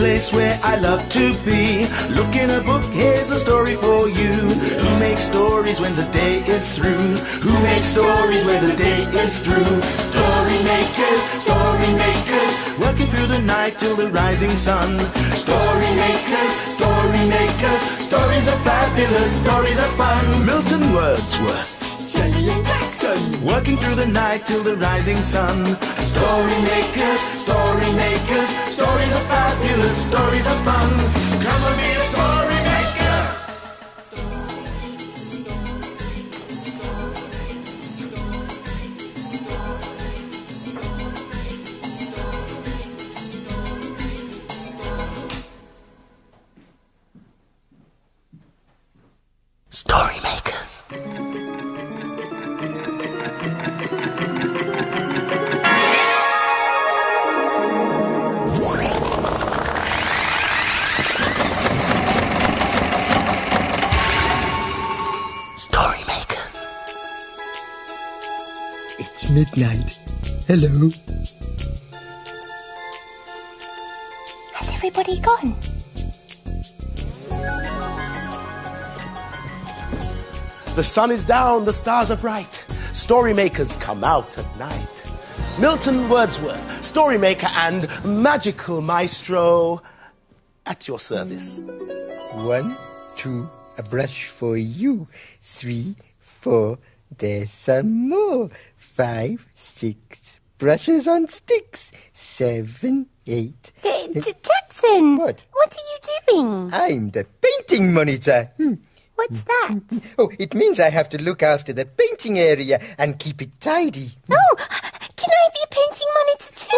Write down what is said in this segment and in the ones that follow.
place where I love to be. Look in a book, here's a story for you. Who makes stories when the day is through? Who makes stories when the day is through? Story makers, working through the night till the rising sun. Story makers, stories are fabulous, stories are fun. Milton, Wordsworth, Shelley and Jackson, working through the night till the rising sun. Story makers, stories are fabulous, stories are fun. Come and be a story maker. Story makers. Story makers. It's midnight. Hello. has everybody gone? The sun is down, the stars are bright. Story makers come out at night. Milton, Wordsworth, story maker and magical maestro, at your service. 1, 2, a brush for you. 3, 4, there's some more. 5, 6, brushes on sticks. 7, 8. Jackson! What? What are you doing? I'm the painting monitor. What's that? Oh, it means I have to look after the painting area and keep it tidy. Oh, can I be a painting monitor too?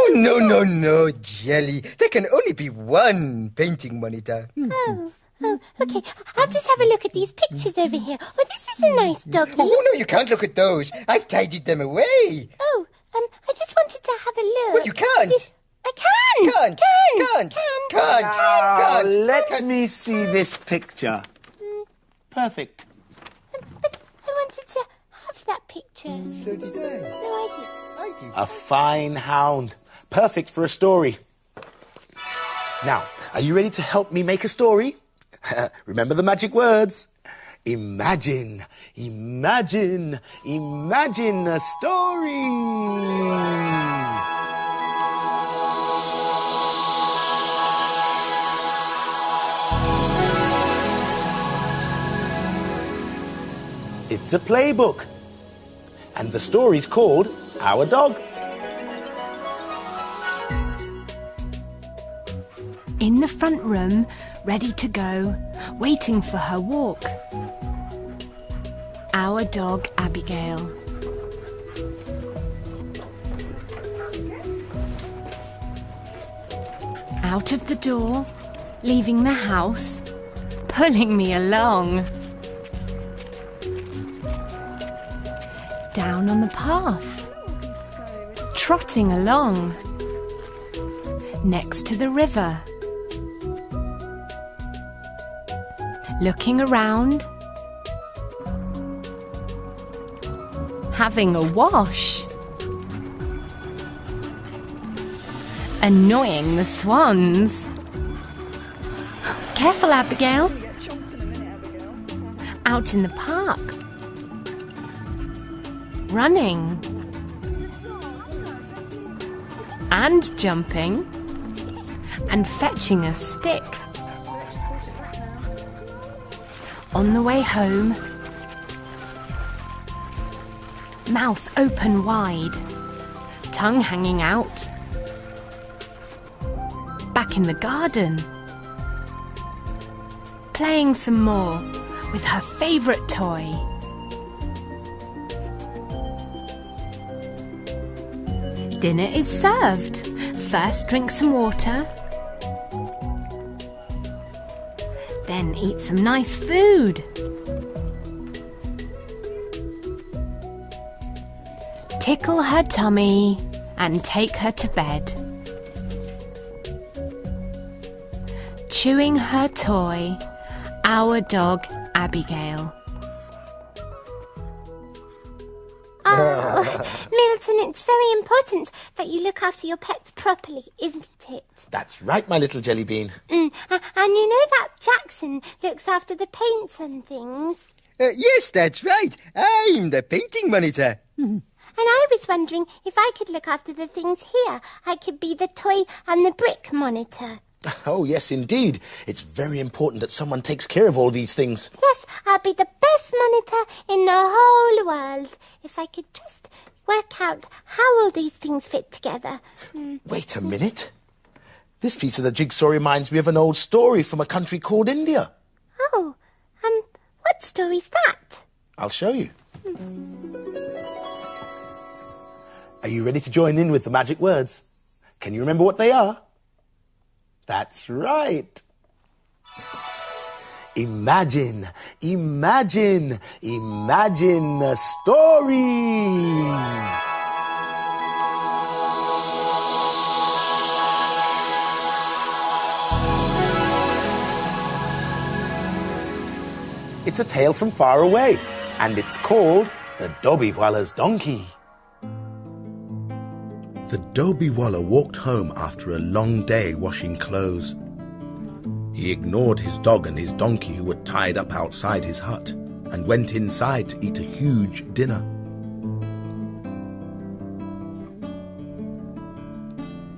Oh, no, Jelly. There can only be one painting monitor. Oh, okay. I'll just have a look at these pictures over here. Oh, this is a nice doggy. Oh, no, you can't look at those. I've tidied them away. Oh, I just wanted to have a look. Well, you can't. I can. Can't. Let me see this picture. Perfect. But I wanted to have that picture. So did I. No, I did. A fine hound. Perfect for a story. Now, are you ready to help me make a story? Remember the magic words. Imagine a story. It's a playbook. And the story's called Our Dog. In the front room, ready to go, waiting for her walk. Our dog, Abigail. Out of the door, leaving the house, pulling me along. Down on the path, trotting along, next to the river. Looking around, having a wash, annoying the swans. Careful, Abigail. Out in the park, running and jumping and fetching a stick. On the way home, mouth open wide, tongue hanging out. Back in the garden, playing some more with her favourite toy. Dinner is served. First drink some water, then eat some nice food. Tickle her tummy and take her to bed. Chewing her toy, our dog Abigail. Oh, Milton, it's very important that you look after your pets properly, isn't it? That's right, my little jelly bean. And you know that Jackson looks after the paints and things? Yes, that's right. I'm the painting monitor. And I was wondering if I could look after the things here. I could be the toy and the brick monitor. Oh, yes, indeed. It's very important that someone takes care of all these things. Yes, I'll be the best monitor in the whole world. If I could just work out how all these things fit together. Wait a minute. This piece of the jigsaw reminds me of an old story from a country called India. Oh, what story's that? I'll show you. Are you ready to join in with the magic words? Can you remember what they are? That's right. Imagine, imagine, imagine a story. It's a tale from Faraway, and it's called The Dobhiwallah's Donkey. The dobhiwallah walked home after a long day washing clothes. He ignored his dog and his donkey who were tied up outside his hut and went inside to eat a huge dinner.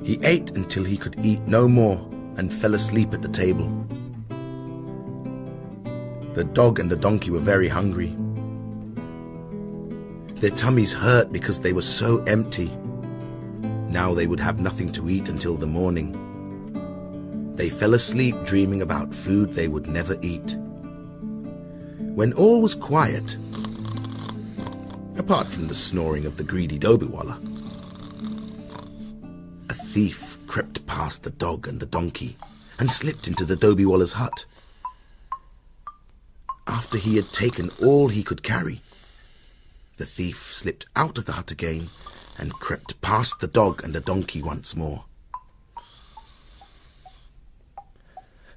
He ate until he could eat no more and fell asleep at the table. The dog and the donkey were very hungry. Their tummies hurt because they were so empty. Now they would have nothing to eat until the morning. They fell asleep dreaming about food they would never eat. When all was quiet, apart from the snoring of the greedy dobhiwallah, a thief crept past the dog and the donkey and slipped into the dobhiwallah's hut. After he had taken all he could carry, the thief slipped out of the hut again and crept past the dog and the donkey once more.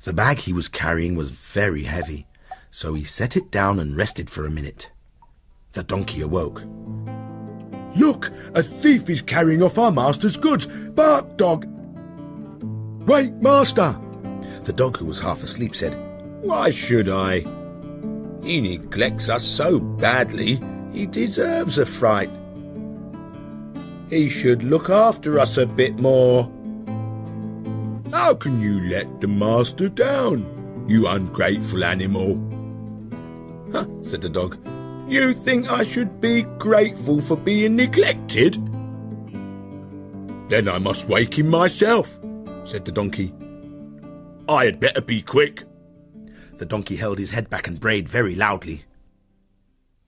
The bag he was carrying was very heavy, so he set it down and rested for a minute. The donkey awoke. "Look, a thief is carrying off our master's goods. Bark, dog!" "Wait, master!" The dog, who was half asleep, said, "Why should I? He neglects us so badly, he deserves a fright. He should look after us a bit more." "How can you let the master down, you ungrateful animal?" "Huh," said the dog. "You think I should be grateful for being neglected?" "Then I must wake him myself," said the donkey. "I had better be quick." The donkey held his head back and brayed very loudly.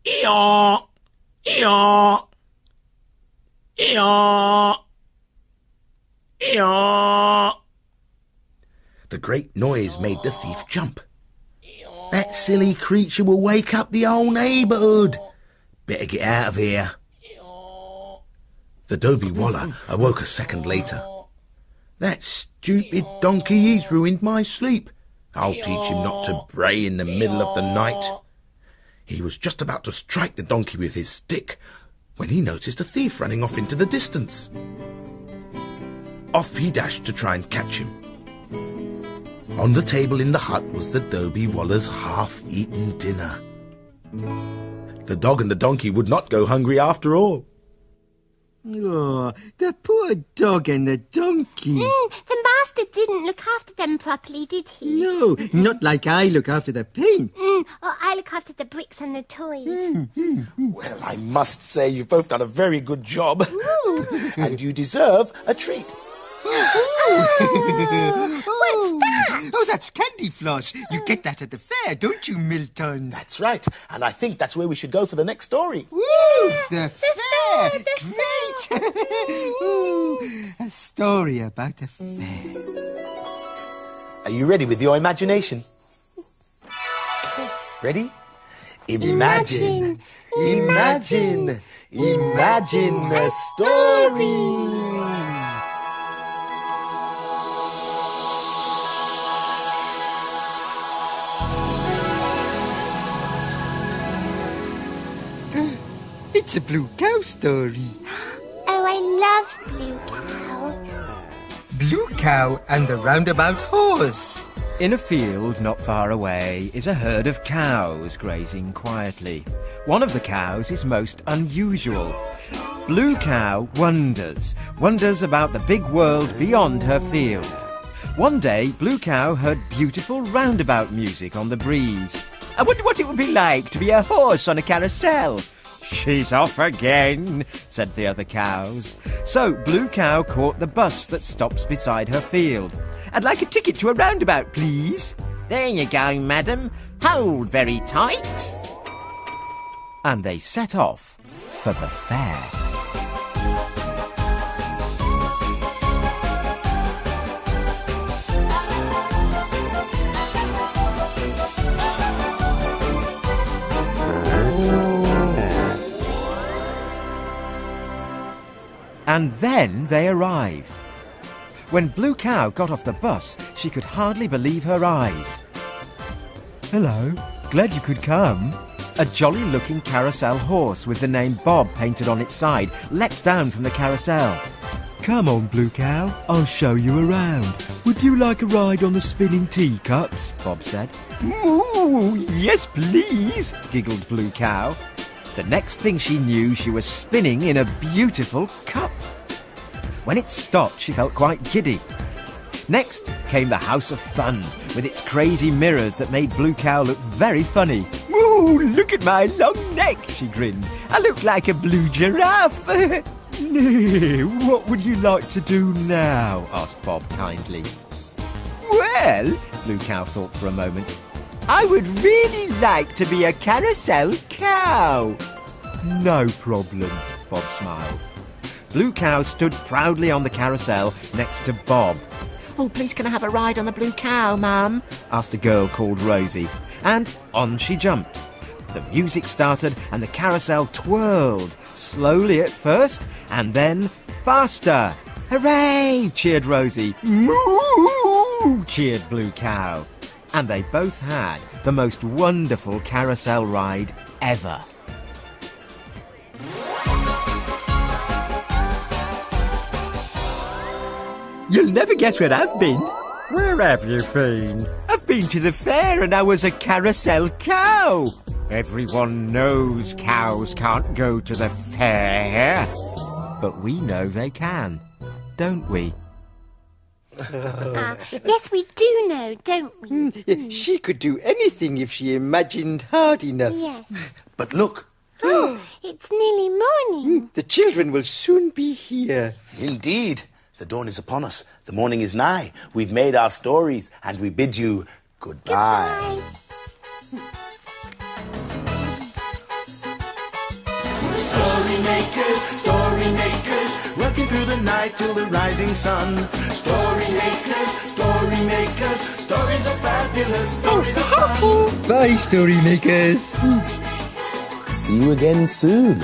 "Eeyaw! Eeyaw! Eeyaw! Eeyaw!" The great noise made the thief jump. "That silly creature will wake up the whole neighbourhood. Better get out of here." The dobhiwallah awoke a second later. "That stupid donkey, he's ruined my sleep. I'll teach him not to bray in the middle of the night." He was just about to strike the donkey with his stick when he noticed a thief running off into the distance. Off he dashed to try and catch him. On the table in the hut was the dobhiwallah's half-eaten dinner. The dog and the donkey would not go hungry after all. Oh, the poor dog and the donkey. The master didn't look after them properly, did he? No, not like I look after the paint. Or I look after the bricks and the toys. Well, I must say you've both done a very good job. And you deserve a treat. What's that? Oh, that's candy floss. You get that at the fair, don't you, Milton? That's right. And I think that's where we should go for the next story. Woo! The fair! Great! Ooh, a story about a fair. Are you ready with your imagination? Ready? Imagine, imagine, imagine a story. It's a blue cow story. I love Blue Cow. Blue Cow and the Roundabout Horse. In a field not far away is a herd of cows grazing quietly. One of the cows is most unusual. Blue Cow wonders about the big world beyond her field. One day, Blue Cow heard beautiful roundabout music on the breeze. I wonder what it would be like to be a horse on a carousel. She's off again, said the other cows. So Blue Cow caught the bus that stops beside her field. I'd like a ticket to a roundabout, please. There you go, madam. Hold very tight. And they set off for the fair. And then they arrived. When Blue Cow got off the bus, she could hardly believe her eyes. Hello, glad you could come. A jolly-looking carousel horse with the name Bob painted on its side leapt down from the carousel. Come on, Blue Cow, I'll show you around. Would you like a ride on the spinning teacups? Bob said. Ooh, yes, please, giggled Blue Cow. The next thing she knew, she was spinning in a beautiful cup. When it stopped, she felt quite giddy. Next came the House of Fun, with its crazy mirrors that made Blue Cow look very funny. Ooh, look at my long neck, she grinned. I look like a blue giraffe. What would you like to do now? Asked Bob kindly. Well, Blue Cow thought for a moment. I would really like to be a carousel cow. No problem, Bob smiled. Blue Cow stood proudly on the carousel next to Bob. Oh, please can I have a ride on the Blue Cow, Mum? Asked a girl called Rosie. And on she jumped. The music started and the carousel twirled, slowly at first and then faster. Hooray! Cheered Rosie. Moo! Cheered Blue Cow. And they both had the most wonderful carousel ride ever. You'll never guess where I've been. Where have you been? I've been to the fair and I was a carousel cow. Everyone knows cows can't go to the fair. But we know they can, don't we? Yes, we do know, don't we? She could do anything if she imagined hard enough. Yes. But look. Oh, it's nearly morning. The children will soon be here. Indeed. The dawn is upon us. The morning is nigh. We've made our stories, and we bid you goodbye. Story makers, working through the night till the rising sun. Story makers, stories are fabulous. Stories are fun. Bye, story makers. See you again soon.